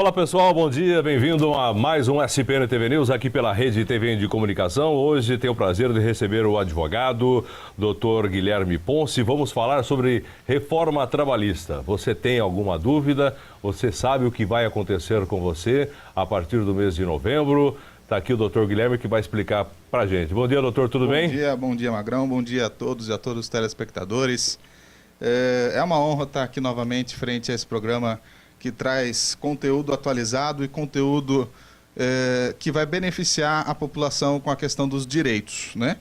Fala pessoal, bom dia, bem-vindo a mais um SPN TV News aqui pela Rede TV de Comunicação. Hoje tenho o prazer de receber o advogado Dr. Guilherme Ponce. Vamos falar sobre reforma trabalhista. Você tem alguma dúvida? Você sabe o que vai acontecer com você a partir do mês de novembro? Está aqui o Dr. Guilherme que vai explicar para a gente. Bom dia, doutor, tudo bem? Bom dia, Magrão. Bom dia a todos e a todos os telespectadores. É uma honra estar aqui novamente frente a esse programa que traz conteúdo atualizado e conteúdo que vai beneficiar a população com a questão dos direitos, né?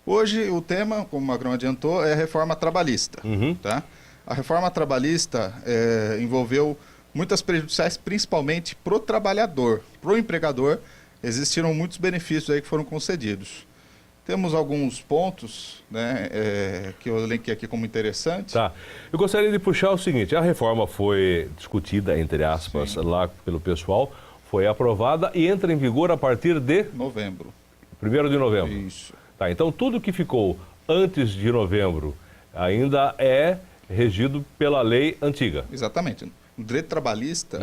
Hoje o tema, como o Magrão adiantou, é a reforma trabalhista. Tá? A reforma trabalhista envolveu muitas prejudiciais, principalmente para o trabalhador, para o empregador. Existiram muitos benefícios aí que foram concedidos. Temos alguns pontos, né, que eu elenquei aqui como interessante. Tá. Eu gostaria de puxar o seguinte, a reforma foi discutida, entre aspas, Sim, lá pelo pessoal, foi aprovada e entra em vigor a partir de... novembro. 1º de novembro. Isso. Tá, então tudo que ficou antes de novembro ainda é regido pela lei antiga. Exatamente. No direito trabalhista,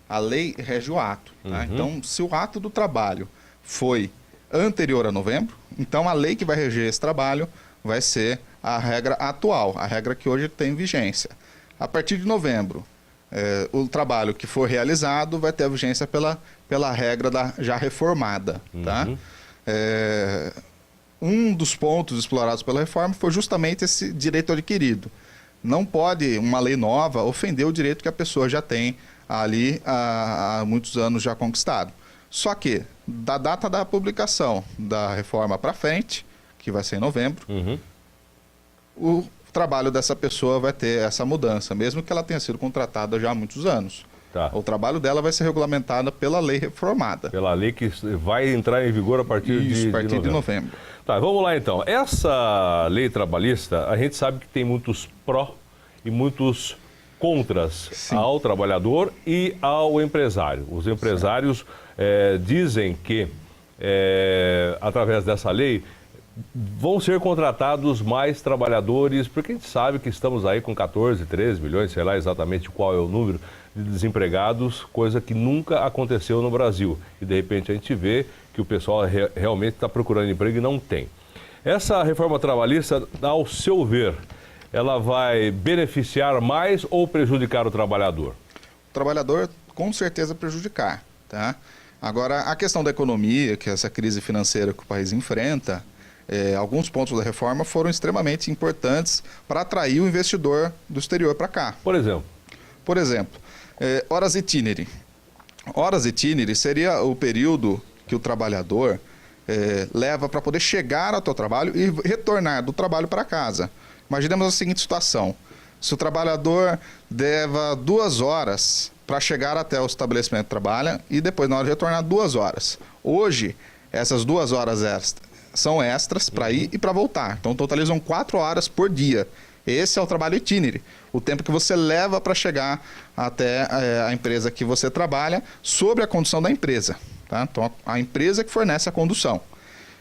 a lei rege o ato. Tá? Então, se o ato do trabalho foi anterior a novembro, então a lei que vai reger esse trabalho vai ser a regra atual, a regra que hoje tem vigência. A partir de novembro, o trabalho que for realizado vai ter a vigência pela regra já reformada. Tá? Um dos pontos explorados pela reforma foi justamente esse direito adquirido. Não pode uma lei nova ofender o direito que a pessoa já tem ali há muitos anos já conquistado. Só que, da data da publicação da reforma para frente, que vai ser em novembro, o trabalho dessa pessoa vai ter essa mudança, mesmo que ela tenha sido contratada já há muitos anos. Tá. O trabalho dela vai ser regulamentado pela lei reformada. Pela lei que vai entrar em vigor a partir de novembro. Tá, vamos lá então. Essa lei trabalhista, a gente sabe que tem muitos pró e muitos contras. Sim. Ao trabalhador e ao empresário. Os empresários dizem que, através dessa lei, vão ser contratados mais trabalhadores, porque a gente sabe que estamos aí com 14, 13 milhões, sei lá exatamente qual é o número de desempregados, coisa que nunca aconteceu no Brasil. E de repente a gente vê que o pessoal realmente está procurando emprego e não tem. Essa reforma trabalhista, ao seu ver, ela vai beneficiar mais ou prejudicar o trabalhador? O trabalhador, com certeza, prejudicar. Tá? Agora, a questão da economia, que é essa crise financeira que o país enfrenta, alguns pontos da reforma foram extremamente importantes para atrair o investidor do exterior para cá. Por exemplo? Por exemplo, horas itinere. Horas itinere seria o período que o trabalhador leva para poder chegar ao seu trabalho e retornar do trabalho para casa. Imaginemos a seguinte situação: se o trabalhador leva 2 horas para chegar até o estabelecimento que trabalha e depois, na hora de retornar, 2 horas. Hoje, essas 2 horas são extras para ir e para voltar. Então, totalizam 4 horas por dia. Esse é o trabalho itinere, o tempo que você leva para chegar até a empresa que você trabalha, sobre a condução da empresa. Tá? Então, a empresa que fornece a condução.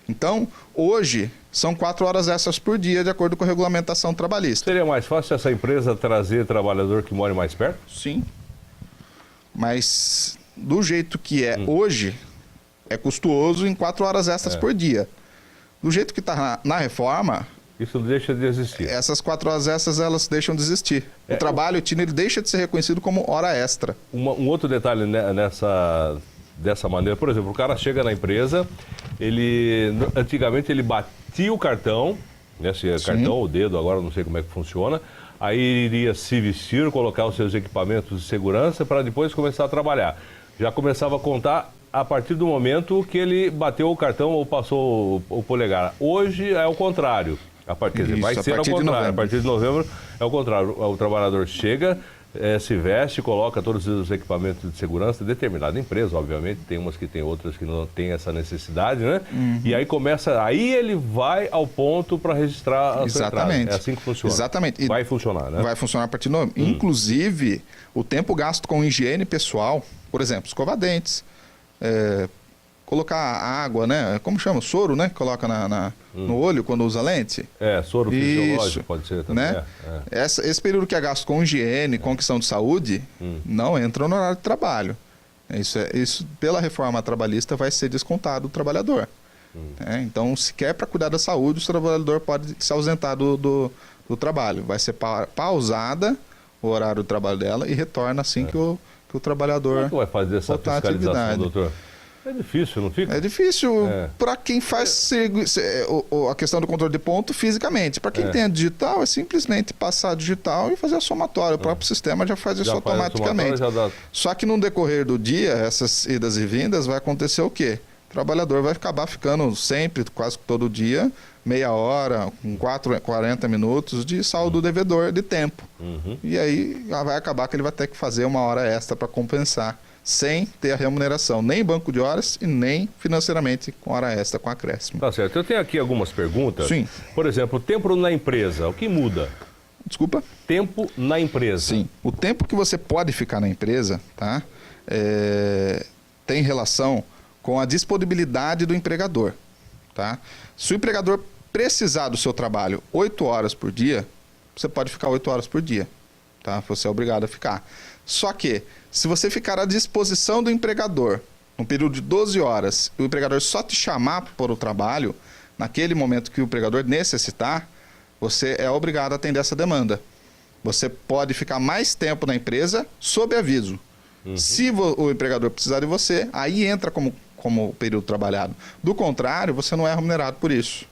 Então, hoje, são 4 horas extras por dia, de acordo com a regulamentação trabalhista. Seria mais fácil essa empresa trazer trabalhador que mora mais perto? Sim. Mas, do jeito que é hoje, é custoso em 4 horas extras por dia. Do jeito que está na reforma... Isso deixa de existir. Essas 4 horas extras, elas deixam de existir. O trabalho itinere deixa de ser reconhecido como hora extra. Um outro detalhe dessa maneira, por exemplo, o cara chega na empresa, antigamente ele batia o cartão, né, se é cartão ou dedo, agora não sei como é que funciona, aí iria se vestir, colocar os seus equipamentos de segurança para depois começar a trabalhar. Já começava a contar a partir do momento que ele bateu o cartão ou passou o polegar. Hoje é o contrário. Vai ser ao contrário. A partir de novembro é o contrário. O trabalhador chega, se veste, coloca todos os equipamentos de segurança, determinada empresa, obviamente, tem umas que tem, outras que não tem essa necessidade, né? E aí ele vai ao ponto para registrar a sua entrada. É assim que funciona. Exatamente. Vai funcionar, né? Vai funcionar a partir de novembro. Inclusive, o tempo gasto com higiene pessoal, por exemplo, escovar dentes, colocar água, né? Como chama? Soro, né? Que coloca no olho quando usa lente. Soro fisiológico pode ser também. Né? Esse período que é gasto com higiene, com questão de saúde, não entra no horário de trabalho. Isso pela reforma trabalhista vai ser descontado do trabalhador. Então, se quer para cuidar da saúde, o trabalhador pode se ausentar do trabalho. Vai ser pausada o horário do trabalho dela e retorna assim que o trabalhador Como é que vai fazer essa voltar à fiscalização, atividade. doutor? É difícil, não fica? É difícil para quem faz a questão do controle de ponto fisicamente. Para quem tem a digital, é simplesmente passar a digital e fazer a somatória. O próprio sistema já faz isso automaticamente. Só que no decorrer do dia, essas idas e vindas, vai acontecer o quê? O trabalhador vai acabar ficando sempre, quase todo dia, meia hora, com 40 minutos de saldo devedor de tempo. E aí vai acabar que ele vai ter que fazer uma hora extra para compensar, sem ter a remuneração, nem banco de horas e nem financeiramente com hora extra, com acréscimo. Tá certo. Eu tenho aqui algumas perguntas. Sim. Por exemplo, tempo na empresa, o que muda? Desculpa? Tempo na empresa. Sim. O tempo que você pode ficar na empresa, tá? Tem relação com a disponibilidade do empregador, tá? Se o empregador precisar do seu trabalho 8 horas por dia, você pode ficar 8 horas por dia, tá? Você é obrigado a ficar. Só que, se você ficar à disposição do empregador, num período de 12 horas, e o empregador só te chamar para o trabalho, naquele momento que o empregador necessitar, você é obrigado a atender essa demanda. Você pode ficar mais tempo na empresa sob aviso. Se o empregador precisar de você, aí entra como período trabalhado. Do contrário, você não é remunerado por isso.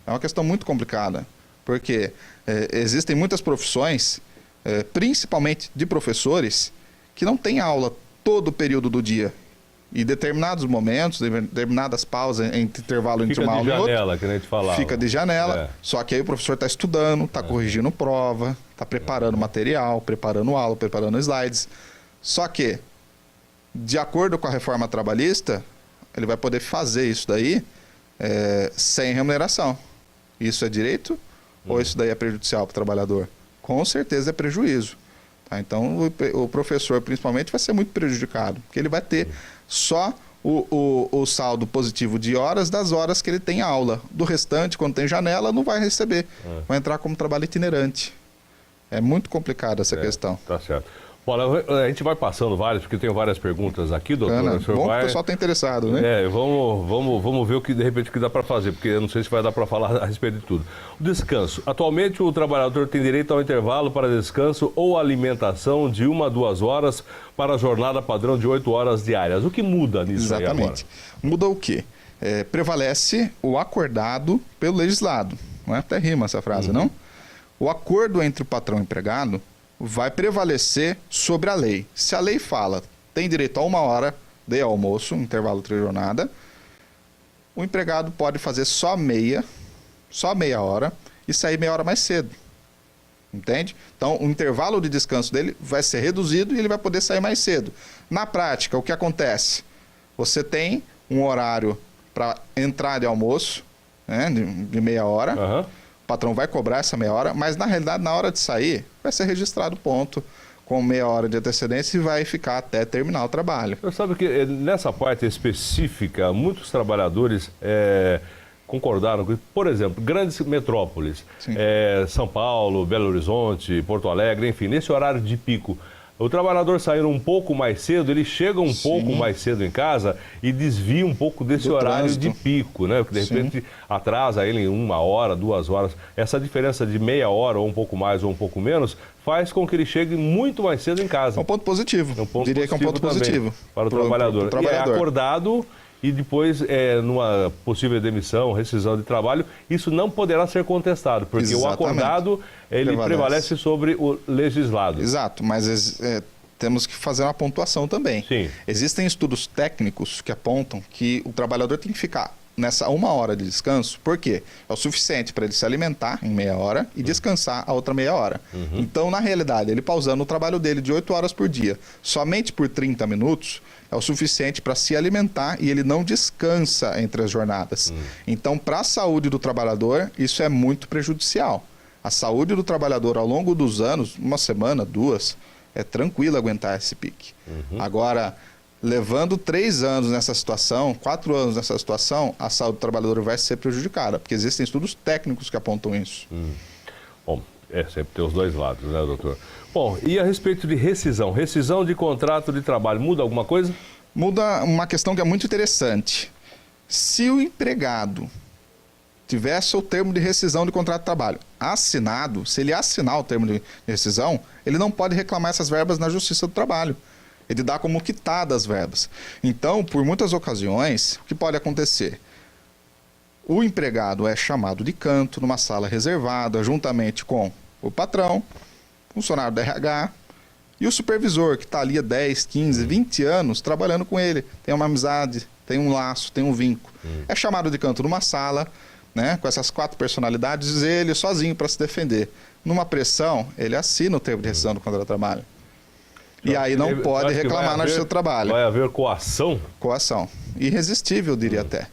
É uma questão muito complicada, porque existem muitas profissões, principalmente de professores, que não têm aula todo o período do dia. E determinados momentos, determinadas pausas entre intervalo entre uma aula e outra. Fica de janela, que a gente falava. Fica de janela, só que aí o professor está estudando, está corrigindo prova, está preparando material, preparando aula, preparando slides. Só que, de acordo com a reforma trabalhista, ele vai poder fazer isso daí sem remuneração. Isso é direito ou isso daí é prejudicial para o trabalhador? Com certeza é prejuízo. Tá? Então, o professor, principalmente, vai ser muito prejudicado, porque ele vai ter só o saldo positivo de horas das horas que ele tem aula. Do restante, quando tem janela, não vai receber. Vai entrar como trabalho itinerante. É muito complicada essa questão. Tá certo. Bom, a gente vai passando várias, porque tem várias perguntas aqui, doutor. Bom que o pessoal está interessado, né? Vamos ver o que de repente que dá para fazer, porque eu não sei se vai dar para falar a respeito de tudo. O descanso. Atualmente o trabalhador tem direito ao intervalo para descanso ou alimentação de 1 a 2 horas para a jornada padrão de 8 horas diárias. O que muda nisso aí agora? Exatamente. Muda o quê? Prevalece o acordado pelo legislado. Não é? Até rima essa frase, não? O acordo entre o patrão e o empregado vai prevalecer sobre a lei. Se a lei fala, tem direito a 1 hora de almoço, intervalo de jornada, o empregado pode fazer só meia hora e sair meia hora mais cedo. Entende? Então, o intervalo de descanso dele vai ser reduzido e ele vai poder sair mais cedo. Na prática, o que acontece? Você tem um horário para entrar de almoço, né, de meia hora. O patrão vai cobrar essa meia hora, mas na realidade, na hora de sair, vai ser registrado ponto com meia hora de antecedência e vai ficar até terminar o trabalho. Eu sabe que nessa parte específica, muitos trabalhadores concordaram com, por exemplo, grandes metrópoles, São Paulo, Belo Horizonte, Porto Alegre, enfim, nesse horário de pico, o trabalhador saindo um pouco mais cedo, ele chega um pouco mais cedo em casa e desvia um pouco desse horário trânsito de pico, né? Porque de repente atrasa ele em 1 hora, 2 horas. Essa diferença de meia hora, ou um pouco mais ou um pouco menos, faz com que ele chegue muito mais cedo em casa. É um ponto positivo. Diria que é um ponto positivo para o trabalhador. E é acordado e depois, numa possível demissão, rescisão de trabalho, isso não poderá ser contestado, porque o acordado, ele prevalece sobre o legislado. Exato, mas temos que fazer uma pontuação também. Sim. Existem estudos técnicos que apontam que o trabalhador tem que ficar nessa 1 hora de descanso, porque é o suficiente para ele se alimentar em meia hora e descansar a outra meia hora. Então, na realidade, ele pausando o trabalho dele de 8 horas por dia, somente por 30 minutos, é o suficiente para se alimentar e ele não descansa entre as jornadas. Então, para a saúde do trabalhador, isso é muito prejudicial. A saúde do trabalhador ao longo dos anos, 1 semana, 2, é tranquilo aguentar esse pique. Agora, levando 3 anos nessa situação, 4 anos nessa situação, a saúde do trabalhador vai ser prejudicada, porque existem estudos técnicos que apontam isso. Bom, Sempre tem os dois lados, né, doutor? Bom, e a respeito de rescisão? Rescisão de contrato de trabalho, muda alguma coisa? Muda uma questão que é muito interessante. Se o empregado tivesse o termo de rescisão de contrato de trabalho assinado, se ele assinar o termo de rescisão, ele não pode reclamar essas verbas na Justiça do Trabalho. Ele dá como quitada as verbas. Então, por muitas ocasiões, o que pode acontecer? O empregado é chamado de canto numa sala reservada, juntamente com o patrão, funcionário da RH e o supervisor, que está ali há 10, 15, 20 anos trabalhando com ele. Tem uma amizade, tem um laço, tem um vínculo. É chamado de canto numa sala, né, com essas 4 personalidades, ele sozinho para se defender. Numa pressão, ele assina o termo de rescisão do contrato de trabalho. E aí não pode reclamar na Justiça do Trabalho. Vai haver coação? Coação. Irresistível, eu diria até.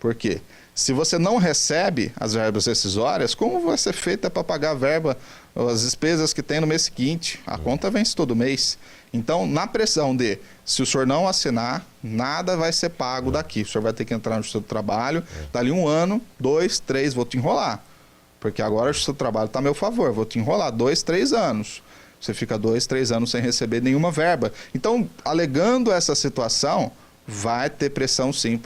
Por quê? Se você não recebe as verbas rescisórias, como vai ser feita para pagar a verba, as despesas que tem no mês seguinte? A conta vence todo mês. Então, na pressão de, se o senhor não assinar, nada vai ser pago daqui. O senhor vai ter que entrar no Justiça do Trabalho, dali 1 ano, 2, 3, vou te enrolar. Porque agora a Justiça do Trabalho está a meu favor, vou te enrolar 2, 3 anos. Você fica 2, 3 anos sem receber nenhuma verba. Então, alegando essa situação, vai ter pressão sim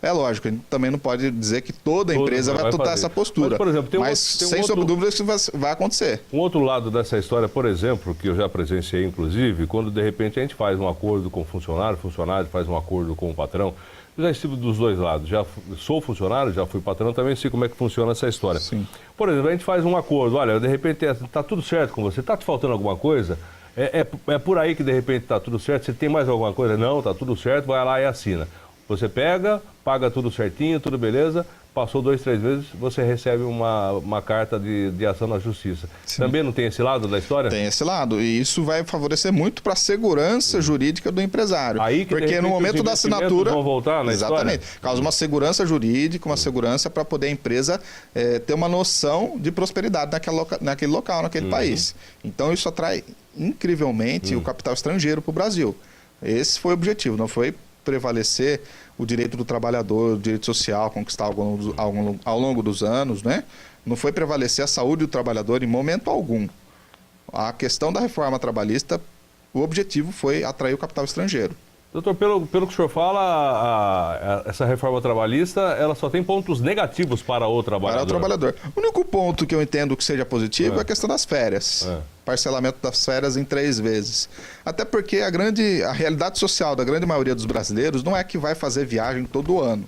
É lógico, a gente também não pode dizer que toda empresa vai adotar essa postura. Mas, por exemplo, sem sombra de dúvida isso vai acontecer. Um outro lado dessa história, por exemplo, que eu já presenciei, inclusive, quando de repente a gente faz um acordo com o funcionário faz um acordo com o patrão. Eu já estive dos dois lados. Já sou funcionário, já fui patrão, também sei como é que funciona essa história. Sim. Por exemplo, a gente faz um acordo. Olha, de repente está tudo certo com você, está te faltando alguma coisa? É por aí que de repente está tudo certo. Se tem mais alguma coisa, não, está tudo certo, vai lá e assina. Você pega, paga tudo certinho, tudo beleza, passou 2, 3 meses, você recebe uma carta de ação na Justiça. Sim. Também não tem esse lado da história? Tem esse lado, e isso vai favorecer muito para a segurança jurídica do empresário. Aí que, porque no momento da assinatura vão voltar na exatamente, história? Causa uma segurança jurídica, uma segurança para poder a empresa ter uma noção de prosperidade naquele local, naquele país. Então isso atrai incrivelmente o capital estrangeiro para o Brasil. Esse foi o objetivo, não foi prevalecer o direito do trabalhador, o direito social conquistado ao longo dos anos, né? Não foi prevalecer a saúde do trabalhador em momento algum. A questão da reforma trabalhista, o objetivo foi atrair o capital estrangeiro. Doutor, pelo que o senhor fala, essa reforma trabalhista, ela só tem pontos negativos para o trabalhador. Para o trabalhador. O único ponto que eu entendo que seja positivo é a questão das férias. Parcelamento das férias em 3 vezes. Até porque a realidade social da grande maioria dos brasileiros não é que vai fazer viagem todo ano.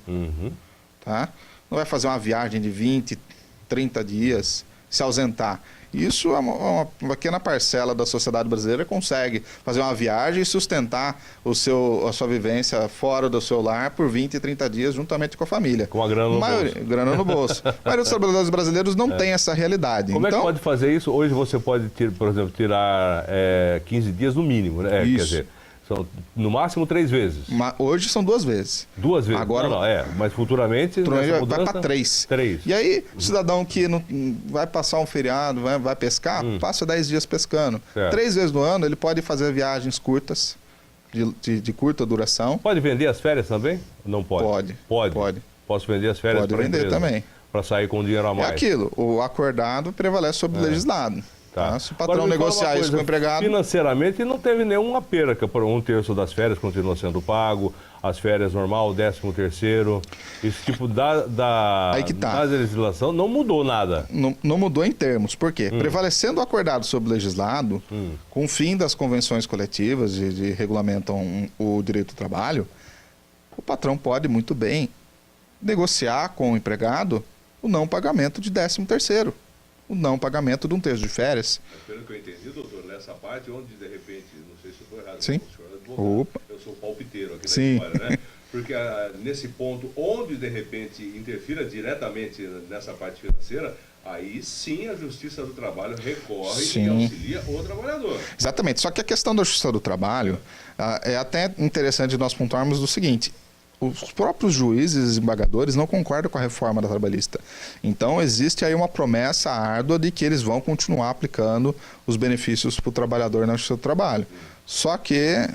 Tá? Não vai fazer uma viagem de 20, 30 dias, se ausentar. Isso é uma pequena parcela da sociedade brasileira consegue fazer uma viagem e sustentar a sua vivência fora do seu lar por 20, 30 dias juntamente com a família. Com a grana no bolso. Grana no bolso. A maioria dos trabalhadores brasileiros não tem essa realidade. Como então, é que pode fazer isso? Hoje você pode, por exemplo, tirar 15 dias no mínimo, né? Isso. Quer dizer, são no máximo 3 vezes. Hoje são 2 vezes. 2 vezes? Agora, não, mas futuramente vai para 3. 3. E aí, o cidadão que não vai passar um feriado, vai pescar, passa 10 dias pescando. Certo. 3 vezes no ano ele pode fazer viagens curtas, de curta duração. Pode vender as férias também? Não pode? Pode. Posso vender as férias para a empresa? Pode vender também. Para sair com dinheiro a mais? É aquilo, o acordado prevalece sobre o legislado. Tá. Se o patrão negociar isso com o empregado... Financeiramente não teve nenhuma perca, por 1/3 das férias continua sendo pago, as férias normal, 13º, esse tipo da legislação não mudou nada. Não mudou em termos, por quê? Prevalecendo o acordado sobre o legislado, com o fim das convenções coletivas de regulamentam o direito do trabalho, o patrão pode muito bem negociar com o empregado o não pagamento de 13º. O não pagamento de 1/3 de férias. Pelo que eu entendi, doutor, nessa parte onde de repente, não sei se eu estou errado, Sim. Eu sou palpiteiro aqui Sim. na história, né? Porque nesse ponto onde de repente interfira diretamente nessa parte financeira, aí sim a Justiça do Trabalho recorre e auxilia o trabalhador. Exatamente, só que a questão da Justiça do Trabalho é até interessante nós pontuarmos do seguinte: os próprios juízes e desembargadores não concordam com a reforma da trabalhista. Então, existe aí uma promessa árdua de que eles vão continuar aplicando os benefícios para o trabalhador na Justiça do Trabalho. Só que é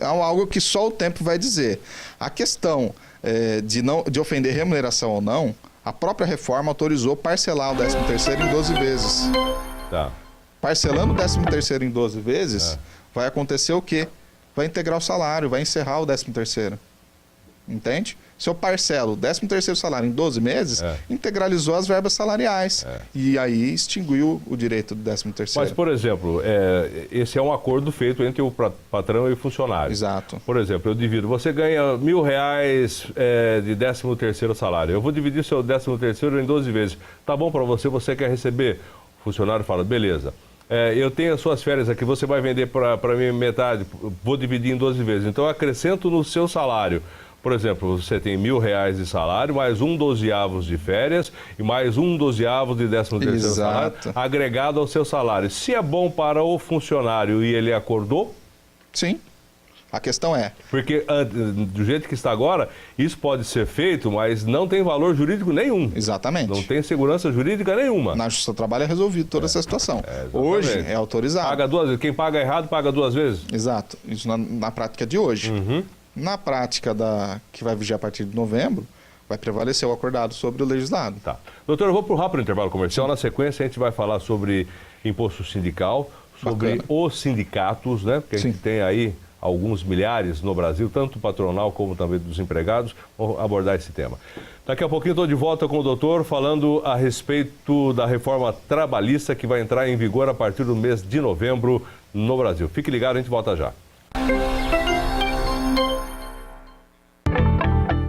algo que só o tempo vai dizer. A questão de ofender remuneração ou não, A própria reforma autorizou parcelar o 13º em 12 vezes. Tá. Parcelando o 13º em 12 vezes, vai acontecer o quê? Vai integrar o salário, vai encerrar o 13º. Entende? Se eu parcelo o 13º salário em 12 meses, integralizou as verbas salariais. E aí extinguiu o direito do 13º. Mas, por exemplo, esse é um acordo feito entre o patrão e o funcionário. Exato. Por exemplo, eu divido, você ganha R$1.000 de 13º salário. Eu vou dividir seu 13º em 12 vezes. Tá bom para você, você quer receber? O funcionário fala, beleza. Eu tenho as suas férias aqui, você vai vender para mim metade, vou dividir em 12 vezes. Então, eu acrescento no seu salário. Por exemplo, você tem R$1.000 de salário, mais 1/12 de férias e mais 1/12 de 13º salário, agregado ao seu salário. Se é bom para o funcionário e ele acordou? Sim. A questão é... Porque, do jeito que está agora, isso pode ser feito, mas não tem valor jurídico nenhum. Exatamente. Não tem segurança jurídica nenhuma. Na Justiça do Trabalho é resolvido toda essa situação. Hoje é autorizado. Paga duas vezes. Quem paga errado, paga 2 vezes? Exato. Isso na prática de hoje. Na prática que vai vigiar a partir de novembro, vai prevalecer o acordado sobre o legislado. Tá. Doutor, eu vou para o rápido intervalo comercial. Na sequência, a gente vai falar sobre imposto sindical, sobre os sindicatos, né? Porque a gente tem aí alguns milhares no Brasil, tanto patronal como também dos empregados. Vamos abordar esse tema. Daqui a pouquinho estou de volta com o doutor falando a respeito da reforma trabalhista que vai entrar em vigor a partir do mês de novembro no Brasil. Fique ligado, a gente volta já.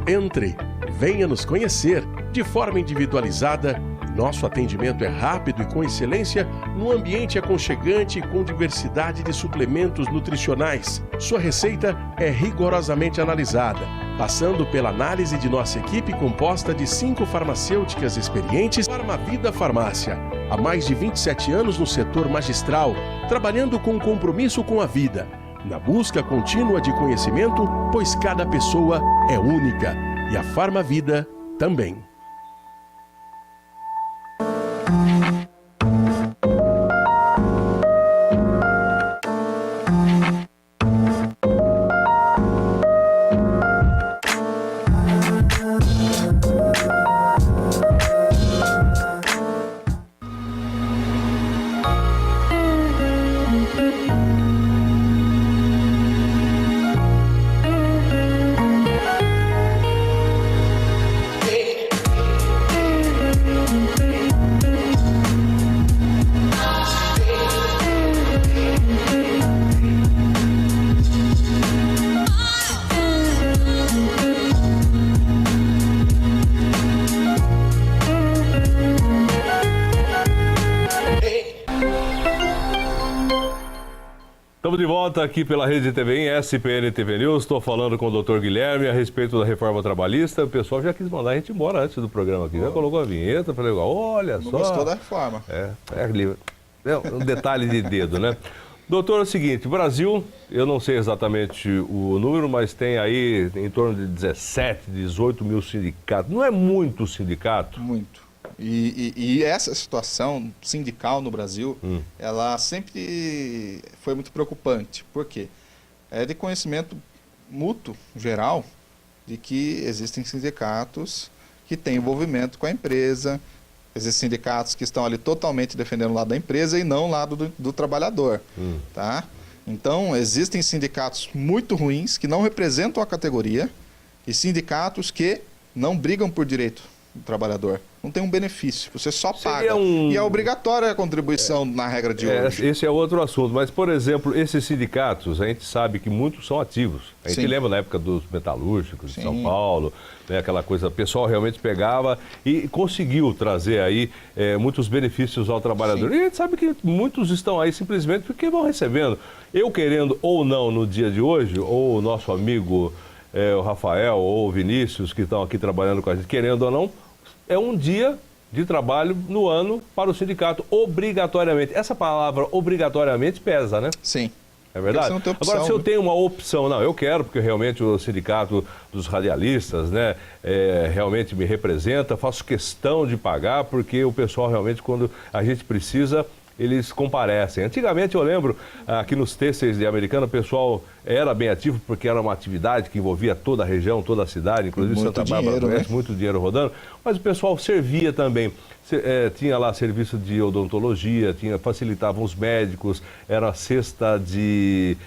Entre, venha nos conhecer de forma individualizada. Nosso atendimento é rápido e com excelência, num ambiente aconchegante e com diversidade de suplementos nutricionais. Sua receita é rigorosamente analisada, passando pela análise de nossa equipe composta de 5 farmacêuticas experientes. Farmavida Farmácia, há mais de 27 anos no setor magistral, trabalhando com compromisso com a vida, na busca contínua de conhecimento, pois cada pessoa é única e a Farmavida também. Estamos de volta aqui pela Rede TV em SPN TV News. Estou falando com o doutor Guilherme a respeito da reforma trabalhista. O pessoal já quis mandar a gente embora antes do programa aqui. Já colocou a vinheta, falei, olha só. Gostou da reforma. É um detalhe de dedo, né? Doutor, é o seguinte, Brasil, eu não sei exatamente o número, mas tem aí em torno de 17, 18 mil sindicatos. Não é muito sindicato? Muito. E essa situação sindical no Brasil, ela sempre foi muito preocupante. Por quê? É de conhecimento mútuo, geral, de que existem sindicatos que têm envolvimento com a empresa, existem sindicatos que estão ali totalmente defendendo o lado da empresa e não o lado do trabalhador. Tá? Então, existem sindicatos muito ruins que não representam a categoria e sindicatos que não brigam por direito do trabalhador. Não tem um benefício, você só paga. E é obrigatória a contribuição na regra de hoje. Esse é outro assunto, mas, por exemplo, esses sindicatos, a gente sabe que muitos são ativos. A gente lembra na época dos metalúrgicos de São Paulo, né, aquela coisa, o pessoal realmente pegava e conseguiu trazer aí muitos benefícios ao trabalhador. E a gente sabe que muitos estão aí simplesmente porque vão recebendo. Eu querendo ou não no dia de hoje, ou o nosso amigo o Rafael ou o Vinícius, que estão aqui trabalhando com a gente, querendo ou não, é um dia de trabalho no ano para o sindicato, obrigatoriamente. Essa palavra obrigatoriamente pesa, né? Sim. É verdade? Agora, se eu tenho uma opção, não, eu quero, porque realmente o sindicato dos radialistas, né, realmente me representa, faço questão de pagar, porque o pessoal realmente, quando a gente precisa, eles comparecem. Antigamente, eu lembro, aqui nos têxteis de Americana, o pessoal era bem ativo, porque era uma atividade que envolvia toda a região, toda a cidade, inclusive muito Santa Bárbara, dinheiro, né? Muito dinheiro rodando, mas o pessoal servia também. Tinha lá serviço de odontologia, facilitavam os médicos, era cesta de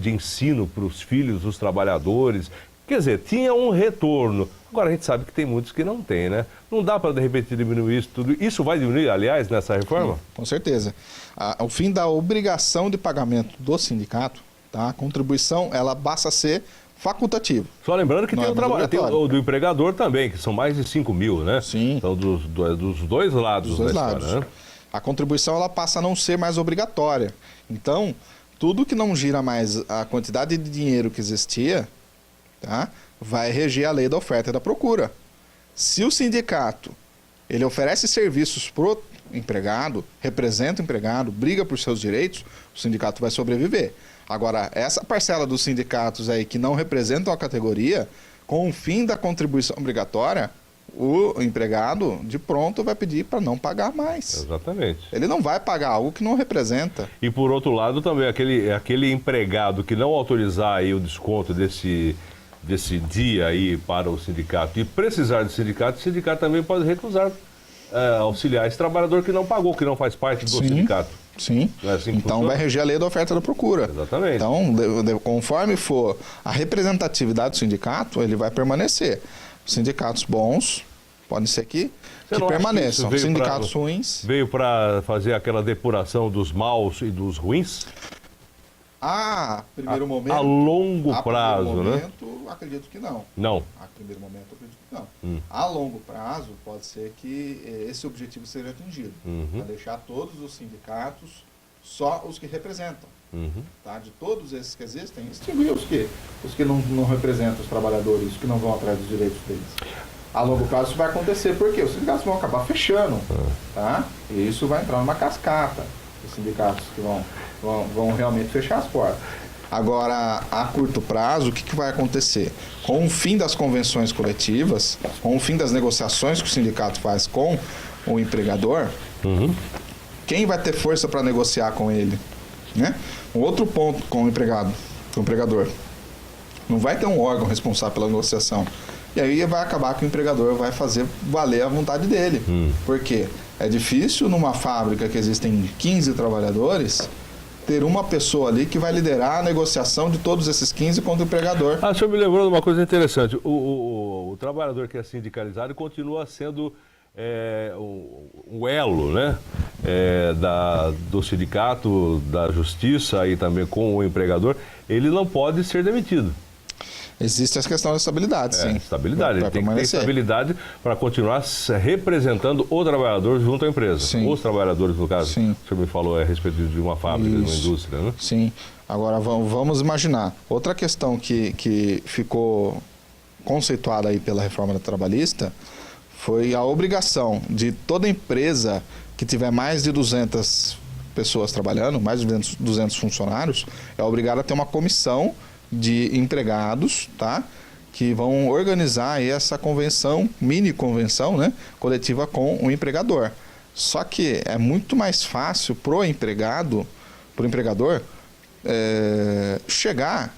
ensino para os filhos dos trabalhadores. Quer dizer, tinha um retorno. Agora a gente sabe que tem muitos que não tem, né? Não dá para, de repente, diminuir isso tudo. Isso vai diminuir, aliás, nessa reforma? Sim, com certeza. O fim da obrigação de pagamento do sindicato, tá? A contribuição, ela passa a ser facultativa. Só lembrando que Não tem é o trabalho, tem obrigatório. o do empregador também, que são mais de 5 mil, né? Sim. Então, dos dois lados Dos dois da lados. história, né? A contribuição, ela passa a não ser mais obrigatória. Então, tudo que não gira mais a quantidade de dinheiro que existia, tá? Vai reger a lei da oferta e da procura. Se o sindicato ele oferece serviços para o empregado, representa o empregado, briga por seus direitos, o sindicato vai sobreviver. Agora, essa parcela dos sindicatos aí que não representam a categoria, com o fim da contribuição obrigatória, o empregado, de pronto, vai pedir para não pagar mais. Exatamente. Ele não vai pagar algo que não representa. E por outro lado também, aquele empregado que não autorizar aí o desconto desse dia aí para o sindicato e precisar do sindicato, o sindicato também pode recusar auxiliar esse trabalhador que não pagou, que não faz parte do sindicato. Sim, Não é assim que então funciona? vai reger a lei da oferta e da procura. Exatamente. Então, conforme for a representatividade do sindicato, ele vai permanecer. Sindicatos bons podem ser que Você não acha que permaneçam. isso veio Sindicatos ruins... Veio para fazer aquela depuração dos maus e dos ruins? Primeiro momento... A longo a prazo, primeiro né? momento, acredito que não. Não. A primeiro momento, acredito que não. A longo prazo, pode ser que esse objetivo seja atingido. Para deixar todos os sindicatos só os que representam. Tá? De todos esses que existem, extinguir os que não representam os trabalhadores, os que não vão atrás dos direitos deles. A longo prazo isso vai acontecer porque os sindicatos vão acabar fechando. Tá? E isso vai entrar numa cascata. Os sindicatos que vão realmente fechar as portas. Agora, a curto prazo, o que vai acontecer? Com o fim das convenções coletivas, com o fim das negociações que o sindicato faz com o empregador, quem vai ter força para negociar com ele? Né? Um outro ponto com o empregador. Não vai ter um órgão responsável pela negociação. E aí vai acabar que o empregador vai fazer valer a vontade dele. Por quê? É difícil numa fábrica que existem 15 trabalhadores ter uma pessoa ali que vai liderar a negociação de todos esses 15 contra o empregador. O senhor me lembrou de uma coisa interessante. O trabalhador que é sindicalizado continua sendo um elo, né? Do sindicato, da justiça e também com o empregador. Ele não pode ser demitido. Existe essa questão da estabilidade, sim. Estabilidade. Ele tem que ter permanecer. estabilidade para continuar representando o trabalhador junto à empresa. Sim. Os trabalhadores, no caso. Sim. O senhor me falou a respeito de uma fábrica, de uma indústria, né? Sim. Agora, vamos imaginar. Outra questão que ficou conceituada aí pela reforma trabalhista foi a obrigação de toda empresa que tiver mais de 200 pessoas trabalhando, mais de 200 funcionários, é obrigada a ter uma comissão de empregados, tá? Que vão organizar aí essa convenção, mini convenção, né? Coletiva com o empregador. Só que é muito mais fácil pro empregador, chegar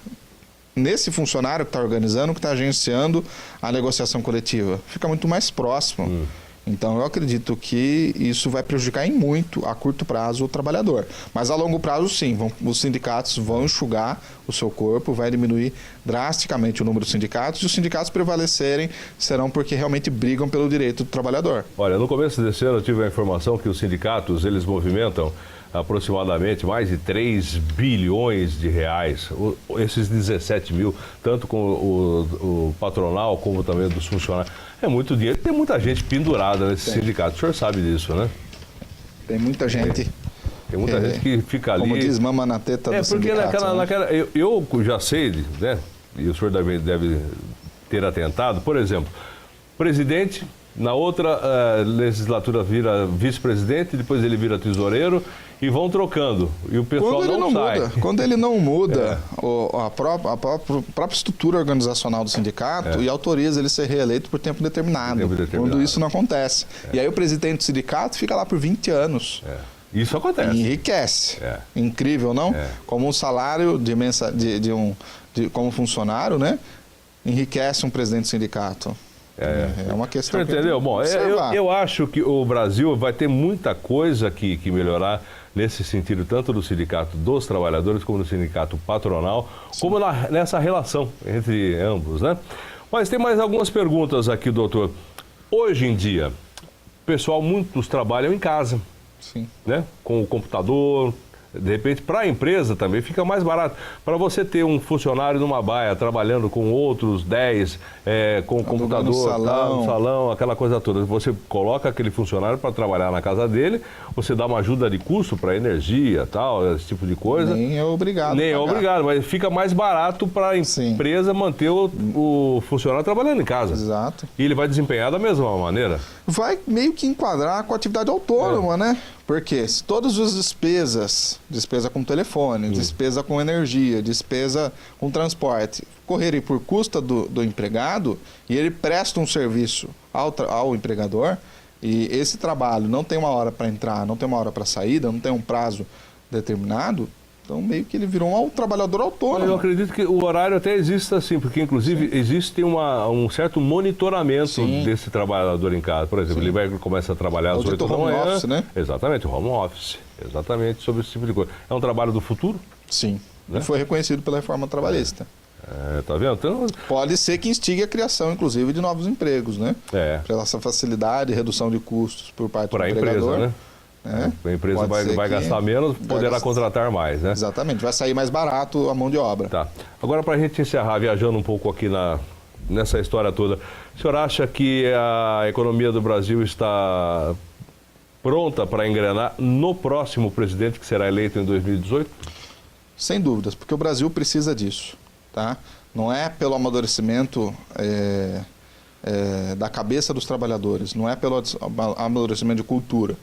nesse funcionário que está organizando, que está agenciando a negociação coletiva. Fica muito mais próximo. Então, eu acredito que isso vai prejudicar em muito, a curto prazo, o trabalhador. Mas a longo prazo, sim, os sindicatos vão enxugar o seu corpo, vai diminuir drasticamente o número de sindicatos, e os sindicatos prevalecerem serão porque realmente brigam pelo direito do trabalhador. Olha, no começo desse ano eu tive a informação que os sindicatos, eles movimentam aproximadamente mais de 3 bilhões de reais. Esses 17 mil, tanto com o patronal como também dos funcionários. É muito dinheiro. Tem muita gente pendurada nesse sindicato. O senhor sabe disso, né? Tem muita gente... Tem muita gente que fica ali... Como diz, mama na teta do sindicato. Porque eu já sei, né? E o senhor deve ter atentado. Por exemplo, presidente... Na outra legislatura vira vice-presidente, depois ele vira tesoureiro e vão trocando. E o pessoal não sai. Quando ele não muda a própria estrutura organizacional do sindicato e autoriza ele ser reeleito por tempo determinado. Quando isso não acontece. E aí o presidente do sindicato fica lá por 20 anos. Isso acontece. Enriquece. É. Incrível, não? É. Como um salário como funcionário, né? Enriquece um presidente do sindicato. É uma questão. Você entendeu? Bom, eu acho que o Brasil vai ter muita coisa que melhorar nesse sentido, tanto do sindicato dos trabalhadores, como do sindicato patronal, como nessa relação entre ambos, né? Mas tem mais algumas perguntas aqui, doutor. Hoje em dia, pessoal, muitos trabalham em casa, Sim. né? Com o computador. De repente, para a empresa também fica mais barato. Para você ter um funcionário numa baia trabalhando com outros 10, com o computador, no salão, aquela coisa toda. Você coloca aquele funcionário para trabalhar na casa dele, você dá uma ajuda de custo para energia, tal, esse tipo de coisa. Nem é obrigado. Nem é obrigado, mas fica mais barato para a empresa manter o funcionário trabalhando em casa. Exato. E ele vai desempenhar da mesma maneira. Vai meio que enquadrar com a atividade autônoma, né? Porque se todas as despesa com telefone, despesa com energia, despesa com transporte, correrem por custa do empregado, e ele presta um serviço ao empregador, e esse trabalho não tem uma hora para entrar, não tem uma hora para saída, não tem um prazo determinado, então meio que ele virou um trabalhador autônomo. Eu acredito que o horário até existe assim, porque inclusive existe um certo monitoramento desse trabalhador em casa. Por exemplo, ele começa a trabalhar às 8 da manhã. Home office, né? Exatamente, home office. Exatamente, sobre esse tipo de coisa. É um trabalho do futuro? Sim, né? Foi reconhecido pela reforma trabalhista. Tá vendo? Então... Pode ser que instigue a criação, inclusive, de novos empregos, né? Pela essa facilidade e redução de custos por parte do empregador. Empresa, né? A empresa vai gastar menos, poderá contratar mais, né? Exatamente, vai sair mais barato a mão de obra. Tá. Agora, para a gente encerrar, viajando um pouco aqui nessa história toda, o senhor acha que a economia do Brasil está pronta para engrenar no próximo presidente que será eleito em 2018? Sem dúvidas, porque o Brasil precisa disso, tá? Não é pelo amadurecimento da cabeça dos trabalhadores, não é pelo amadurecimento de cultura.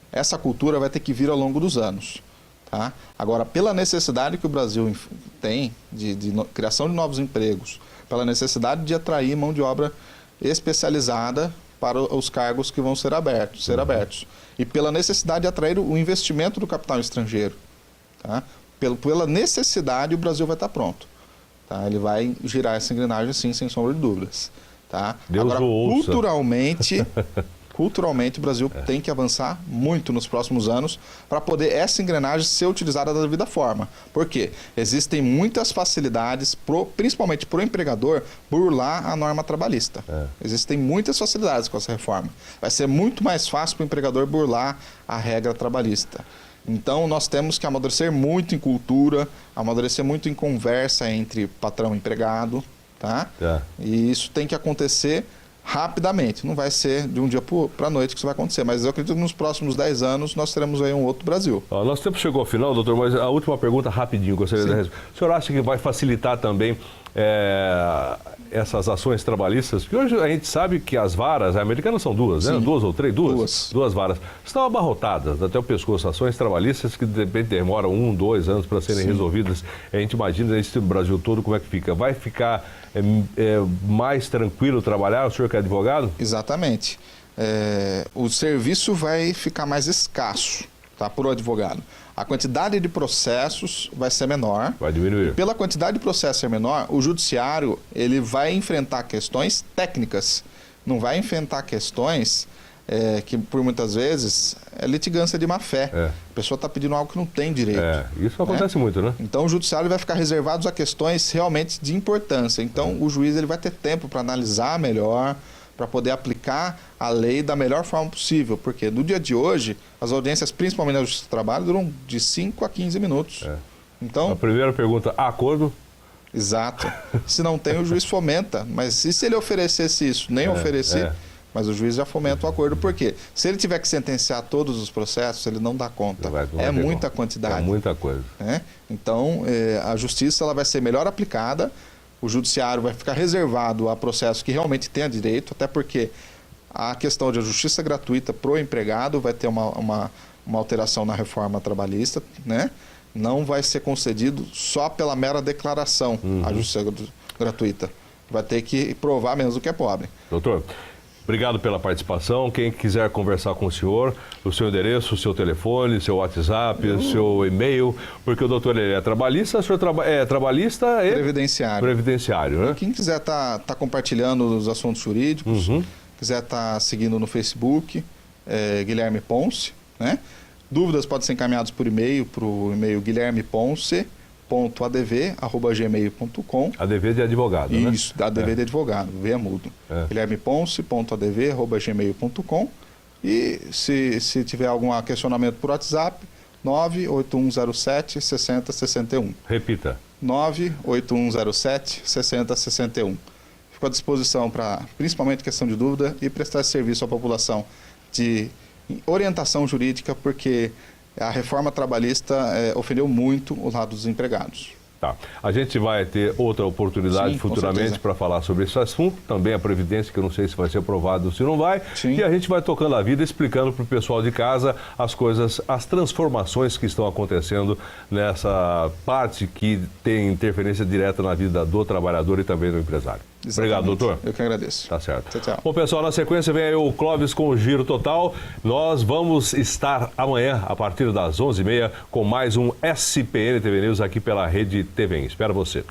Essa cultura vai ter que vir ao longo dos anos. Tá? Agora, pela necessidade que o Brasil tem de criação de novos empregos, pela necessidade de atrair mão de obra especializada para os cargos que vão ser abertos, e pela necessidade de atrair o investimento do capital estrangeiro. Tá? Pela necessidade, o Brasil vai estar pronto. Tá? Ele vai girar essa engrenagem, sim, sem sombra de dúvidas. Tá? Agora, culturalmente, o Brasil tem que avançar muito nos próximos anos para poder essa engrenagem ser utilizada da devida forma. Por quê? Existem muitas facilidades, principalmente para o empregador, burlar a norma trabalhista. Existem muitas facilidades com essa reforma. Vai ser muito mais fácil para o empregador burlar a regra trabalhista. Então, nós temos que amadurecer muito em cultura, amadurecer muito em conversa entre patrão e empregado, tá? E isso tem que acontecer rapidamente, não vai ser de um dia para a noite que isso vai acontecer, mas eu acredito que nos próximos 10 anos nós teremos aí um outro Brasil. Nosso tempo chegou ao final, doutor, mas a última pergunta rapidinho, gostaria de responder. O senhor acha que vai facilitar também essas ações trabalhistas? Porque hoje a gente sabe que as varas, as americanas são duas, né? Duas ou três? Duas varas. Estão abarrotadas até o pescoço, ações trabalhistas que de repente demoram 1, 2 anos para serem resolvidas. A gente imagina esse Brasil todo como é que fica. Vai ficar mais tranquilo trabalhar, o senhor que é advogado? Exatamente. O serviço vai ficar mais escasso, tá, para o advogado. A quantidade de processos vai ser menor. Vai diminuir. Pela quantidade de processos ser menor, o judiciário ele vai enfrentar questões técnicas. Não vai enfrentar questões que, por muitas vezes, é litigância de má fé. A pessoa está pedindo algo que não tem direito. Isso acontece muito, né? Então, o judiciário vai ficar reservado a questões realmente de importância. Então, o juiz ele vai ter tempo para analisar melhor, para poder aplicar a lei da melhor forma possível. Porque no dia de hoje, as audiências, principalmente na Justiça do Trabalho, duram de 5 a 15 minutos. Então, a primeira pergunta, acordo? Exato. Se não tem, o juiz fomenta. Mas e se ele oferecesse isso? Nem oferecer, mas o juiz já fomenta o acordo. Por quê? Se ele tiver que sentenciar todos os processos, ele não dá conta. É muita quantidade. É muita coisa. Então, a justiça ela vai ser melhor aplicada. O judiciário vai ficar reservado a processos que realmente tenha direito, até porque a questão de justiça gratuita para o empregado vai ter uma alteração na reforma trabalhista, né? Não vai ser concedido só pela mera declaração a justiça gratuita. Vai ter que provar menos do que é pobre. Doutor, Obrigado pela participação. Quem quiser conversar com o senhor, o seu endereço, o seu telefone, seu WhatsApp, o seu e-mail, porque o doutor ele é trabalhista, o senhor é trabalhista e... Previdenciário. Previdenciário, né? Quem quiser tá compartilhando os assuntos jurídicos, quiser estar seguindo no Facebook, Guilherme Ponce, né? Dúvidas podem ser encaminhadas por e-mail, para o e-mail guilhermeponce.adv@gmail.com. ADV de advogado, né? Isso, ADV de advogado, veia mudo. guilhermeponce.adv@gmail.com. E se tiver algum questionamento por WhatsApp, 98107-6061. Repita. 98107-6061. Fico à disposição para, principalmente questão de dúvida, e prestar serviço à população de orientação jurídica, porque a reforma trabalhista ofendeu muito o lado dos empregados. Tá. A gente vai ter outra oportunidade Sim, futuramente para falar sobre esse assunto. Também a Previdência, que eu não sei se vai ser aprovado ou se não vai. Sim. E a gente vai tocando a vida, explicando para o pessoal de casa as coisas, as transformações que estão acontecendo nessa parte que tem interferência direta na vida do trabalhador e também do empresário. Exatamente. Obrigado, doutor. Eu que agradeço. Tá certo. Tchau, tchau. Bom, pessoal, na sequência vem aí o Clóvis com o Giro Total. Nós vamos estar amanhã, a partir das 11h30, com mais um SPN TV News aqui pela Rede TVN. Espero você.